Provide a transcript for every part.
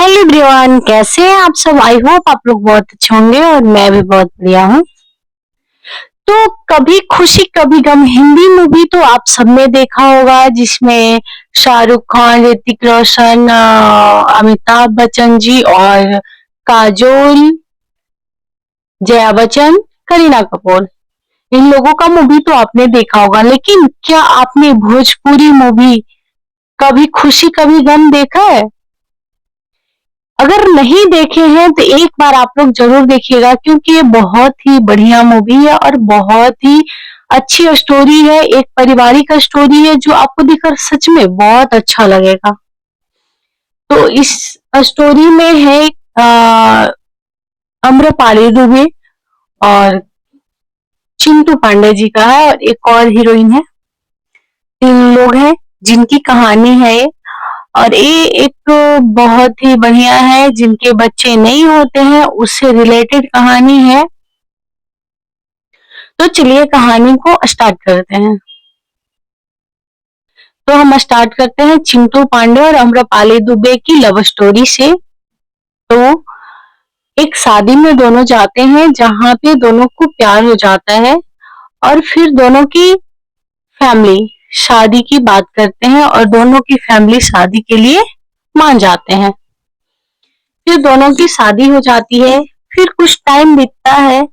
Hello everyone, कैसे हैं आप सब। आई होप आप लोग बहुत अच्छे होंगे और मैं भी बहुत बढ़िया हूँ। तो कभी खुशी कभी गम हिंदी मूवी तो आप सबने देखा होगा, जिसमें शाहरुख खान, ऋतिक रोशन, अमिताभ बच्चन जी और काजोल, जया बच्चन, करीना कपूर, इन लोगों का मूवी तो आपने देखा होगा। लेकिन क्या आपने भोजपुरी मूवी कभी खुशी कभी गम देखा है? अगर नहीं देखे हैं तो एक बार आप लोग जरूर देखिएगा, क्योंकि ये बहुत ही बढ़िया मूवी है और बहुत ही अच्छी स्टोरी है। एक पारिवारिक स्टोरी है जो आपको देखकर सच में बहुत अच्छा लगेगा। तो इस स्टोरी में है अम्रपाली दुबे और चिंटू पांडे जी का है, और एक और हीरोइन है। 3 लोग हैं जिनकी कहानी है ये। और ये एक बहुत ही बढ़िया है, जिनके बच्चे नहीं होते हैं उससे रिलेटेड कहानी है। तो चलिए कहानी को स्टार्ट करते हैं। तो हम स्टार्ट करते हैं चिंटू पांडे और अम्रपाली दुबे की लव स्टोरी से। तो एक शादी में दोनों जाते हैं, जहां पे दोनों को प्यार हो जाता है, और फिर दोनों की फैमिली शादी की बात करते हैं और दोनों की फैमिली शादी के लिए मान जाते हैं। फिर दोनों की शादी हो जाती है। फिर कुछ टाइम बीतता है,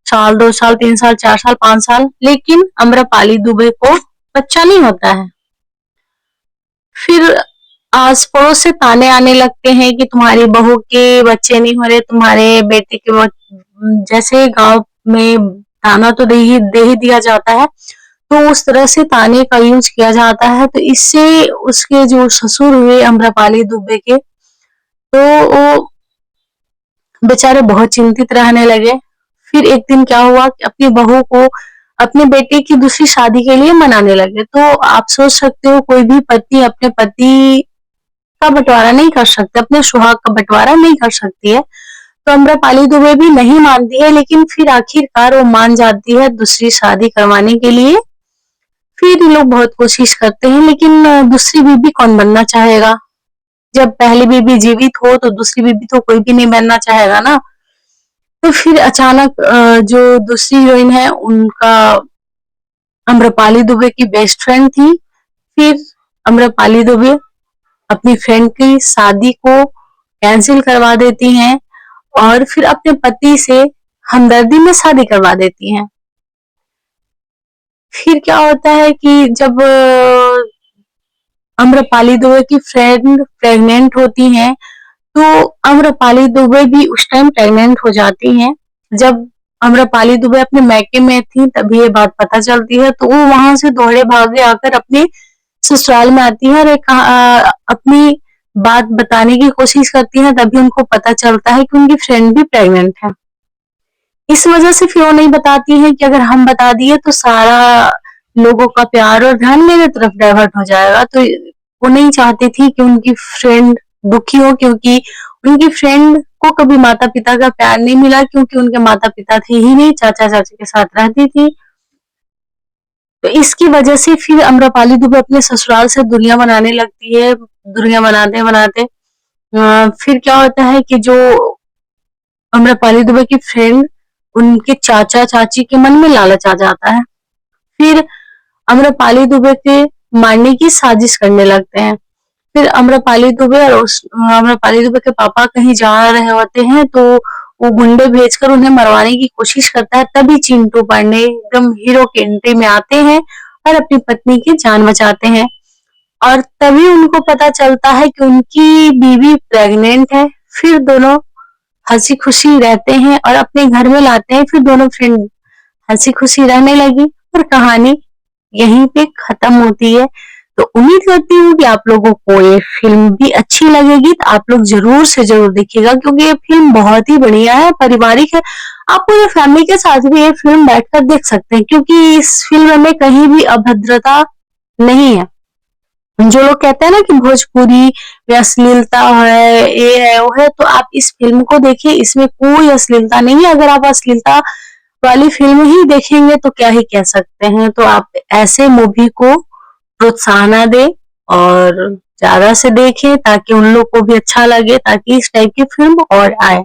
साल, 2 साल, 3 साल, 4 साल, 5 साल, लेकिन अम्रपाली दुबे को बच्चा नहीं होता है। फिर आस पड़ोस से ताने आने लगते हैं कि तुम्हारी बहू के बच्चे नहीं हो रहे, तुम्हारे बेटे के जैसे गांव में ताना तो दे ही दिया जाता है, तो उस तरह से ताने का यूज किया जाता है। तो इससे उसके जो ससुर हुए अम्रपाली दुबे के, तो वो बेचारे बहुत चिंतित रहने लगे। फिर एक दिन क्या हुआ कि अपनी बहू को अपने बेटे की दूसरी शादी के लिए मनाने लगे। तो आप सोच सकते हो, कोई भी पत्नी अपने पति का बंटवारा नहीं कर सकती, अपने सुहाग का बंटवारा नहीं कर सकती है। तो अम्रपाली दुबे भी नहीं मानती है, लेकिन फिर आखिरकार वो मान जाती है दूसरी शादी करवाने के लिए। फिर ये लोग बहुत कोशिश करते हैं, लेकिन दूसरी बीबी कौन बनना चाहेगा। जब पहली बीबी जीवित हो तो दूसरी बीबी तो कोई भी नहीं बनना चाहेगा ना। तो फिर अचानक जो दूसरी हीरोइन है, उनका अम्रपाली दुबे की बेस्ट फ्रेंड थी। फिर अम्रपाली दुबे अपनी फ्रेंड की शादी को कैंसिल करवा देती हैं और फिर अपने पति से हमदर्दी में शादी करवा देती हैं। फिर क्या होता है कि जब अम्रपाली दुबे की फ्रेंड प्रेग्नेंट होती हैं, तो अम्रपाली दुबे भी उस टाइम प्रेग्नेंट हो जाती हैं। जब अम्रपाली दुबे अपने मैके में थी तभी ये बात पता चलती है, तो वो वहां से दौड़े भागे आकर अपने ससुराल में आती है और अपनी बात बताने की कोशिश करती है। तभी उनको पता चलता है कि उनकी फ्रेंड भी प्रेग्नेंट है। इस वजह से फिर वो नहीं बताती है कि अगर हम बता दिए तो सारा लोगों का प्यार और ध्यान मेरे तरफ डाइवर्ट हो जाएगा। तो वो नहीं चाहती थी कि उनकी फ्रेंड दुखी हो, क्योंकि उनकी फ्रेंड को कभी माता पिता का प्यार नहीं मिला, क्योंकि उनके माता पिता थे ही नहीं, चाचा चाची के साथ रहती थी। तो इसकी वजह से फिर अम्रपाली दुबे अपने ससुराल से दूरियां बनाने लगती है। दूरियां बनाते बनाते फिर क्या होता है कि जो अम्रपाली दुबे की फ्रेंड, उनके चाचा चाची के मन में लालच आ जाता है। फिर अम्रपाली दुबे के मारने की साजिश करने लगते हैं। फिर अम्रपाली दुबे और अम्रपाली दुबे के पापा कहीं जा रहे होते हैं, तो वो गुंडे भेजकर उन्हें मरवाने की कोशिश करता है। तभी चिंटू पांडे एकदम हीरो के एंट्री में आते हैं और अपनी पत्नी की जान बचाते हैं। और तभी उनको पता चलता है कि उनकी बीवी प्रेग्नेंट है। फिर दोनों हंसी खुशी रहते हैं और अपने घर में लाते हैं। फिर दोनों फ्रेंड हंसी खुशी रहने लगी और कहानी यहीं पे खत्म होती है। तो उम्मीद करती हूँ कि आप लोगों को ये फिल्म भी अच्छी लगेगी। तो आप लोग जरूर से जरूर देखिएगा, क्योंकि ये फिल्म बहुत ही बढ़िया है, पारिवारिक है। आप पूरे फैमिली के साथ भी ये फिल्म बैठकर देख सकते हैं, क्योंकि इस फिल्म में कहीं भी अभद्रता नहीं है। जो लोग कहते हैं ना कि भोजपुरी में अश्लीलता है, ये है वो है, तो आप इस फिल्म को देखिए, इसमें कोई अश्लीलता नहीं है। अगर आप अश्लीलता वाली फिल्म ही देखेंगे तो क्या ही कह सकते हैं। तो आप ऐसे मूवी को प्रोत्साहन दें और ज़्यादा से देखें ताकि उन लोग को भी अच्छा लगे ताकि इस टाइप की फ़िल्म और आए।